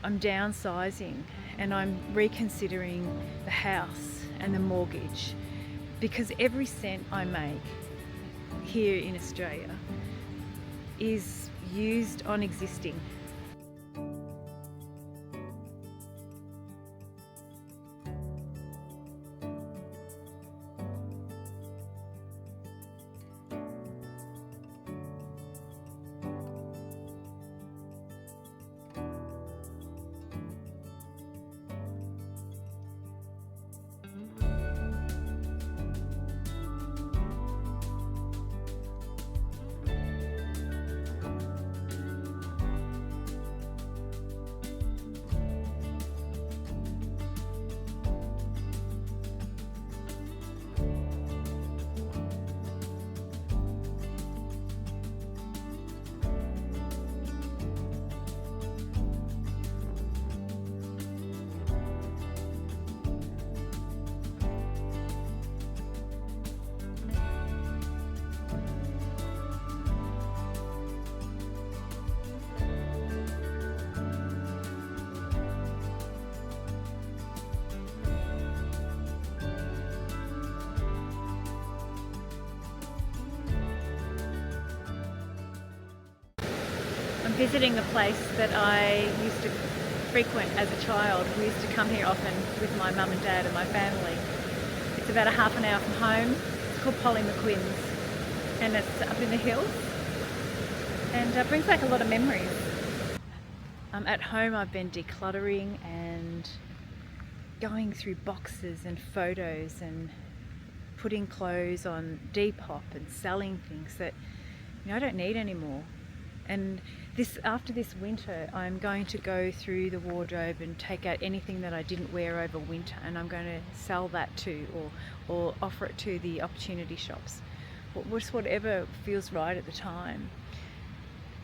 I'm downsizing and I'm reconsidering the house and the mortgage, because every cent I make here in Australia is used on existing. I'm visiting a place that I used to frequent as a child. We used to come here often with my mum and dad and my family. It's about a half an hour from home. It's called Polly McQuinn's, and it's up in the hills, and it brings back a lot of memories. At home I've been decluttering and going through boxes and photos and putting clothes on Depop and selling things that I don't need anymore. And after this winter, I'm going to go through the wardrobe and take out anything that I didn't wear over winter, and I'm going to sell that too, or offer it to the opportunity shops, or just whatever feels right at the time.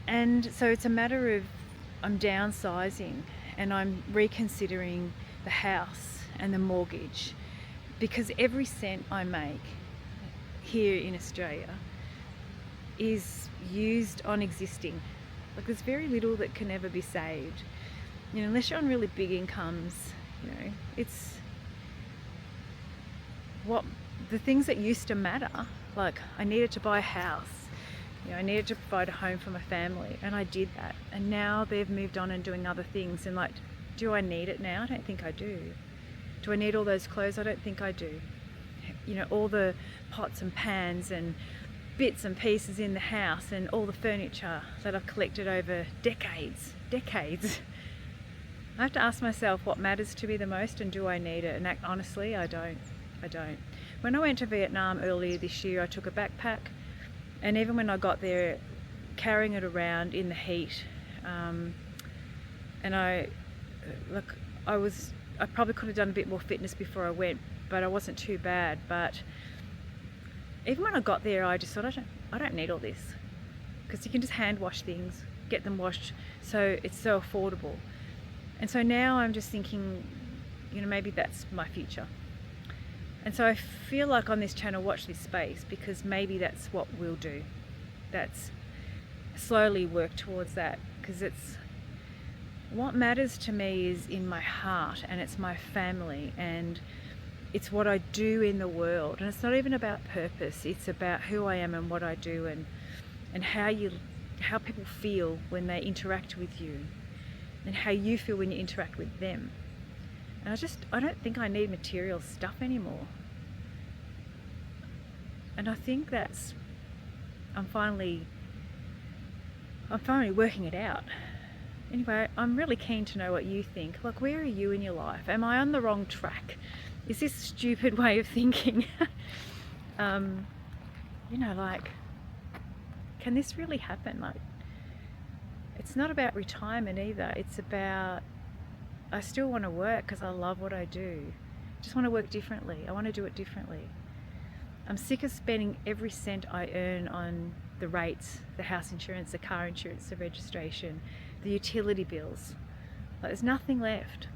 And so it's a matter of I'm downsizing and I'm reconsidering the house and the mortgage, because every cent I make here in Australia is used on existing. Like, there's very little that can ever be saved, unless you're on really big incomes. It's what the things that used to matter. Like, I needed to buy a house, I needed to provide a home for my family, and I did that. And now they've moved on and doing other things, and do I need it now? I don't think I do. Do I need all those clothes? I don't think I do. All the pots and pans and bits and pieces in the house and all the furniture that I've collected over decades. I have to ask myself what matters to me the most, and do I need it? And honestly, I don't. When I went to Vietnam earlier this year, I took a backpack, and even when I got there, carrying it around in the heat, and I probably could have done a bit more fitness before I went, but I wasn't too bad. But even when I got there, I just thought, I don't need all this, because you can just hand wash things, get them washed, so it's so affordable. And so now I'm just thinking, maybe that's my future. And so I feel like on this channel, watch this space, because maybe that's what we'll do. That's slowly work towards that, because it's what matters to me is in my heart, and it's my family, and it's what I do in the world. And it's not even about purpose, it's about who I am and what I do, and how people feel when they interact with you, and how you feel when you interact with them. And I don't think I need material stuff anymore. And I think I'm finally working it out. Anyway, I'm really keen to know what you think. Like, where are you in your life? Am I on the wrong track? Is this a stupid way of thinking? Can this really happen? It's not about retirement either. It's about, I still want to work because I love what I do. I just want to work differently. I want to do it differently. I'm sick of spending every cent I earn on the rates, the house insurance, the car insurance, the registration, the utility bills. There's nothing left.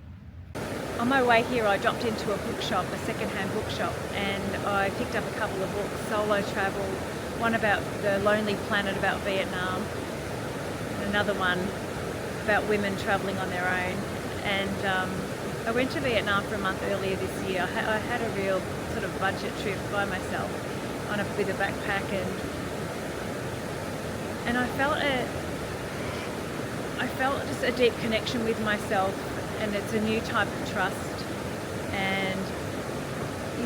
On my way here, I dropped into a bookshop, a second-hand bookshop, and I picked up a couple of books, Solo Travel, one about the Lonely Planet about Vietnam, and another one about women travelling on their own. And I went to Vietnam for a month earlier this year. I had a real sort of budget trip by myself with a backpack, and I felt just a deep connection with myself, and it's a new type of trust, and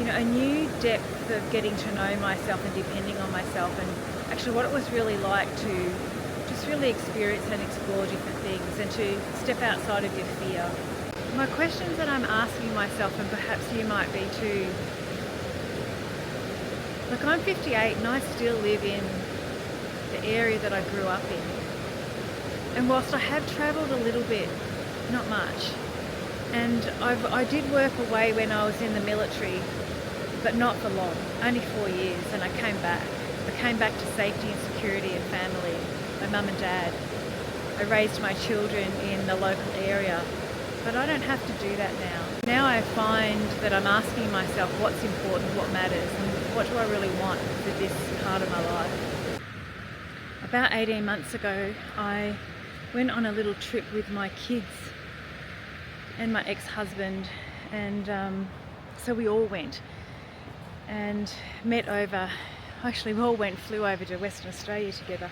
a new depth of getting to know myself and depending on myself, and actually what it was really like to just really experience and explore different things and to step outside of your fear. My questions that I'm asking myself, and perhaps you might be too, like, I'm 58 and I still live in the area that I grew up in. And whilst I have travelled a little bit, not much, and I did work away when I was in the military, but not for long, only 4 years, and I came back. I came back to safety and security and family, my mum and dad. I raised my children in the local area, but I don't have to do that now. Now I find that I'm asking myself what's important, what matters, and what do I really want for this part of my life. About 18 months ago, I went on a little trip with my kids and my ex-husband, and so we all went and met over, actually we all flew over to Western Australia together,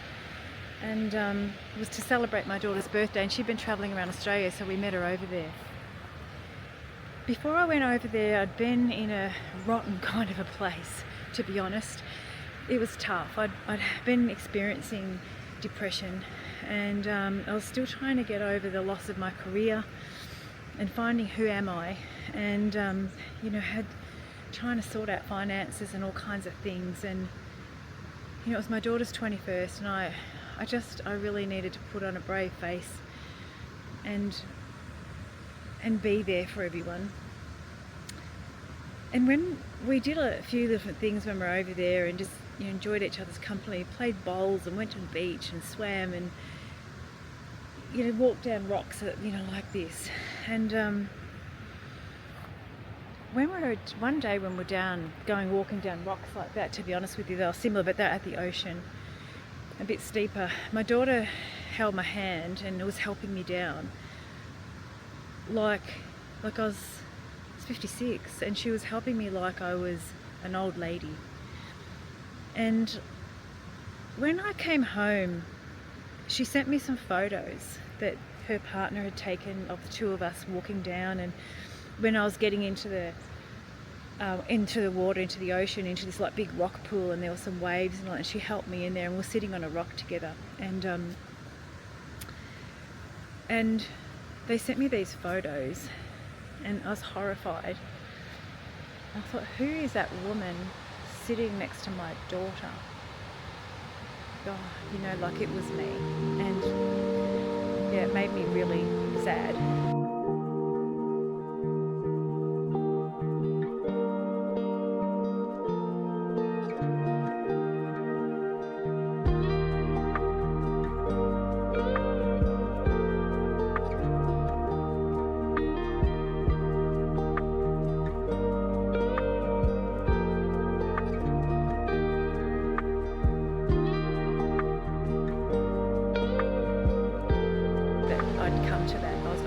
and it was to celebrate my daughter's birthday, and she'd been travelling around Australia, so we met her over there. Before I went over there, I'd been in a rotten kind of a place, to be honest. It was tough. I'd been experiencing depression, and I was still trying to get over the loss of my career and finding who am I, and had trying to sort out finances and all kinds of things. And it was my daughter's 21st, and I really needed to put on a brave face and be there for everyone. And when we did a few different things when we were over there, and just enjoyed each other's company, played bowls and went to the beach and swam, and walked down rocks like this. And one day when we're walking down rocks like that, to be honest with you, they were similar, but they're at the ocean, a bit steeper. My daughter held my hand and was helping me down, like I was 56, and she was helping me like I was an old lady. And when I came home, she sent me some photos that her partner had taken of the two of us walking down, and when I was getting into the water, into the ocean, into this like big rock pool, and there were some waves, and she helped me in there, and we were sitting on a rock together, and they sent me these photos, and I was horrified. I thought, who is that woman sitting next to my daughter? Oh, like it was me. And yeah, it made me really sad.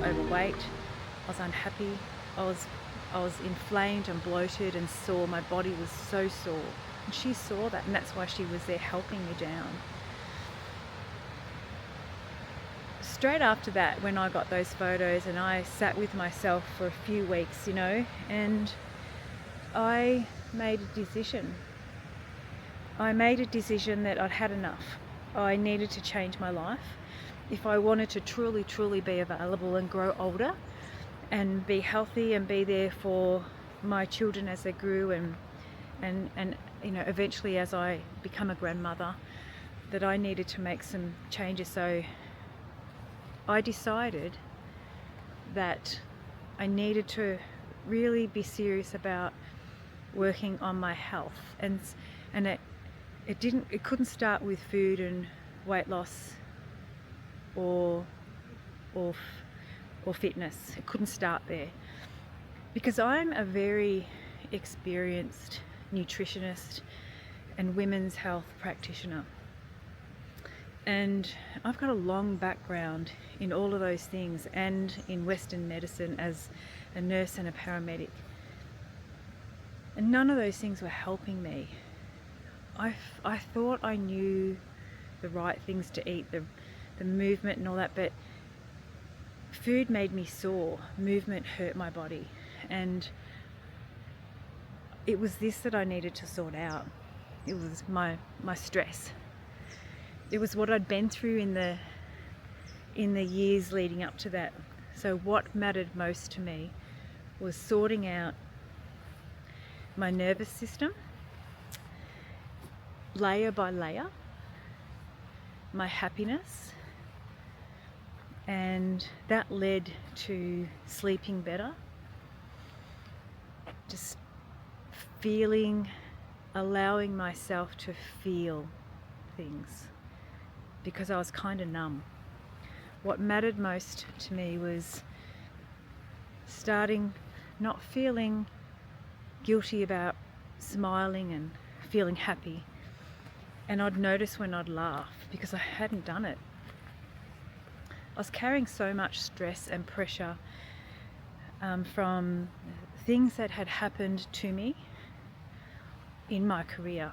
Overweight, I was unhappy, I was inflamed and bloated and sore. My body was so sore, and she saw that, and that's why she was there helping me down. Straight after that, when I got those photos, and I sat with myself for a few weeks, and I made a decision. I made a decision that I'd had enough. I needed to change my life. If I wanted to truly be available and grow older and be healthy and be there for my children as they grew, and eventually as I become a grandmother, that I needed to make some changes. So I decided that I needed to really be serious about working on my health, and it couldn't start with food and weight loss or fitness. It couldn't start there, because I'm a very experienced nutritionist and women's health practitioner, And I've got a long background in all of those things and in Western medicine as a nurse and a paramedic. And none of those things were helping me. I thought I knew the right things to eat, the movement and all that, but food made me sore, movement hurt my body, and it was this that I needed to sort out. It was my stress. It was what I'd been through in the years leading up to that. So what mattered most to me was sorting out my nervous system, layer by layer, my happiness, and that led to sleeping better, just feeling, allowing myself to feel things, because I was kind of numb. What mattered most to me was starting not feeling guilty about smiling and feeling happy. And I'd notice when I'd laugh because I hadn't done it. I was carrying so much stress and pressure from things that had happened to me in my career.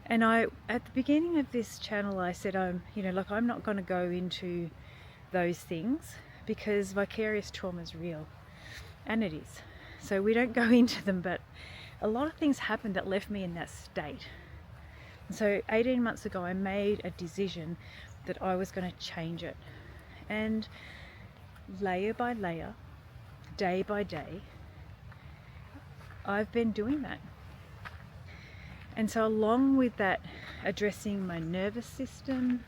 And at the beginning of this channel, I said, I'm not going to go into those things because vicarious trauma is real, and it is. So we don't go into them, but a lot of things happened that left me in that state. And so 18 months ago, I made a decision that I was going to change it. And layer by layer, day by day, I've been doing that. And so along with that, addressing my nervous system,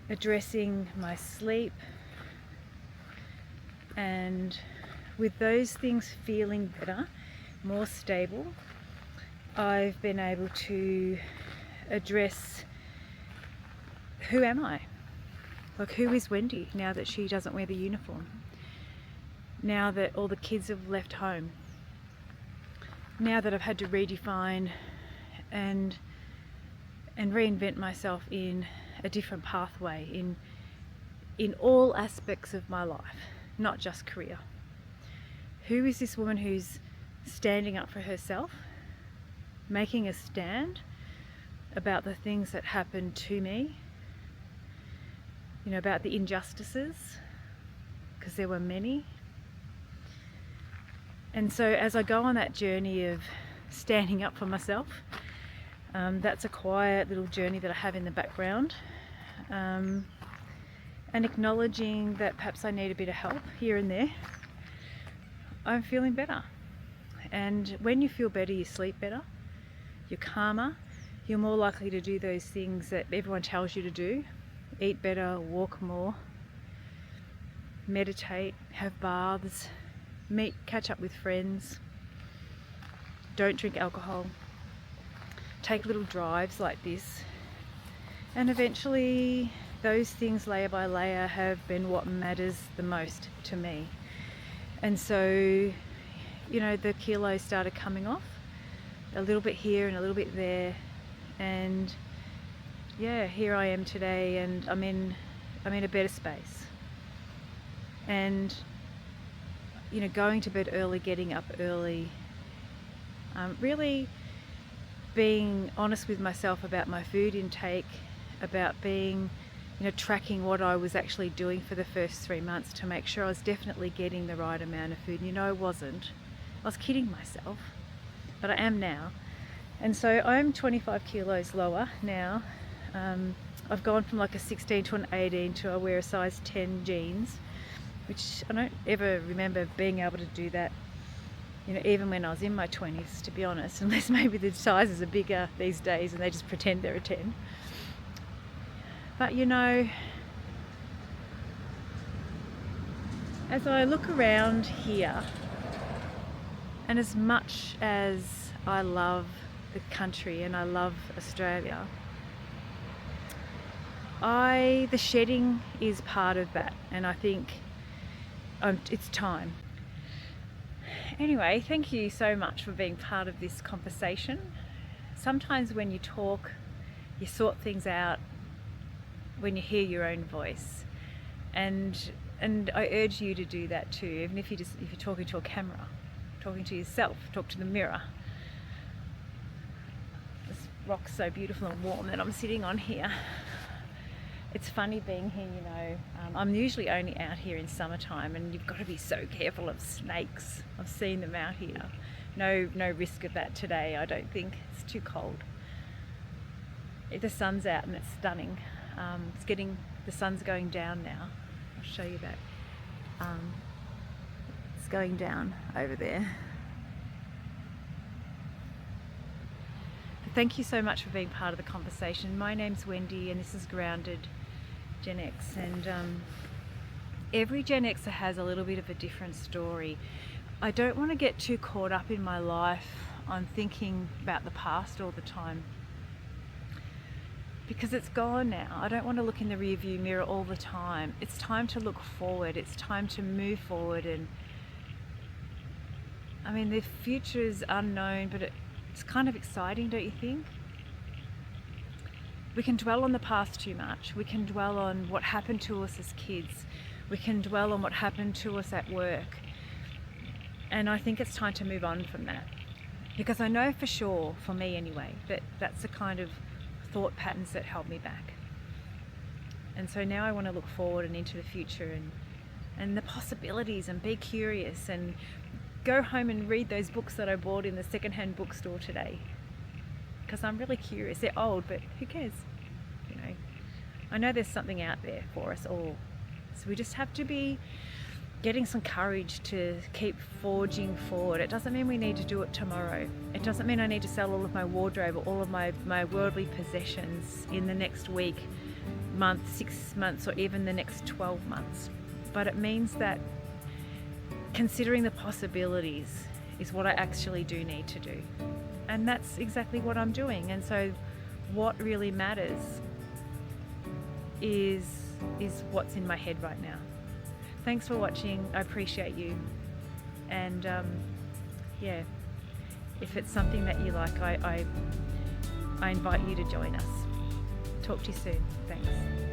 addressing my sleep, and with those things feeling better, more stable, I've been able to address who am I? Like, who is Wendy now that she doesn't wear the uniform? Now that all the kids have left home? Now that I've had to redefine and reinvent myself in a different pathway in all aspects of my life, not just career. Who is this woman who's standing up for herself, making a stand about the things that happened to me, about the injustices, because there were many. And so as I go on that journey of standing up for myself, that's a quiet little journey that I have in the background, and acknowledging that perhaps I need a bit of help here and there, I'm feeling better. And when you feel better, you sleep better, you're calmer, you're more likely to do those things that everyone tells you to do: eat better, walk more, meditate, have baths, catch up with friends, don't drink alcohol, take little drives like this. And eventually those things, layer by layer, have been what matters the most to me. And so, the kilos started coming off, a little bit here and a little bit there, and yeah, here I am today, and I'm in a better space. And going to bed early, getting up early, really being honest with myself about my food intake, about being, tracking what I was actually doing for the first 3 months to make sure I was definitely getting the right amount of food. I wasn't. I was kidding myself, but I am now. And so I'm 25 kilos lower now. I've gone from like a 16 to an 18 to I wear a size 10 jeans, which I don't ever remember being able to do that, even when I was in my 20s, to be honest, unless maybe the sizes are bigger these days and they just pretend they're a 10. But as I look around here, and as much as I love the country and I love Australia, the shedding is part of that, and I think it's time. Anyway, thank you so much for being part of this conversation. sometimes when you talk, you sort things out when you hear your own voice. And I urge you to do that too, even if you're talking to a camera, talking to yourself, talk to the mirror. This rock's so beautiful and warm that I'm sitting on here. It's funny being here, you know. I'm usually only out here in summertime, and you've got to be so careful of snakes. I've seen them out here. No risk of that today, I don't think. It's too cold. The sun's out and it's stunning. The sun's going down now. I'll show you that. It's going down over there. But thank you so much for being part of the conversation. My name's Wendy and this is Grounded Gen X, and every Gen Xer has a little bit of a different story. I don't want to get too caught up in my life on thinking about the past all the time, because it's gone now. I don't want to look in the rearview mirror all the time. It's time to look forward. It's time to move forward. And I mean, the future is unknown, but it's kind of exciting, don't you think? We can dwell on the past too much. We can dwell on what happened to us as kids. We can dwell on what happened to us at work. And I think it's time to move on from that. Because I know for sure, for me anyway, that that's the kind of thought patterns that held me back. And so now I want to look forward and into the future and the possibilities, and be curious, and go home and read those books that I bought in the secondhand bookstore today. Because I'm really curious. They're old, but who cares? You know, I know there's something out there for us all. So we just have to be getting some courage to keep forging forward. It doesn't mean we need to do it tomorrow. It doesn't mean I need to sell all of my wardrobe or all of my worldly possessions in the next week, month, 6 months, or even the next 12 months. But it means that considering the possibilities is what I actually do need to do. And that's exactly what I'm doing. And so what really matters is what's in my head right now. Thanks for watching. I appreciate you. And yeah, if it's something that you like, I invite you to join us. Talk to you soon. Thanks.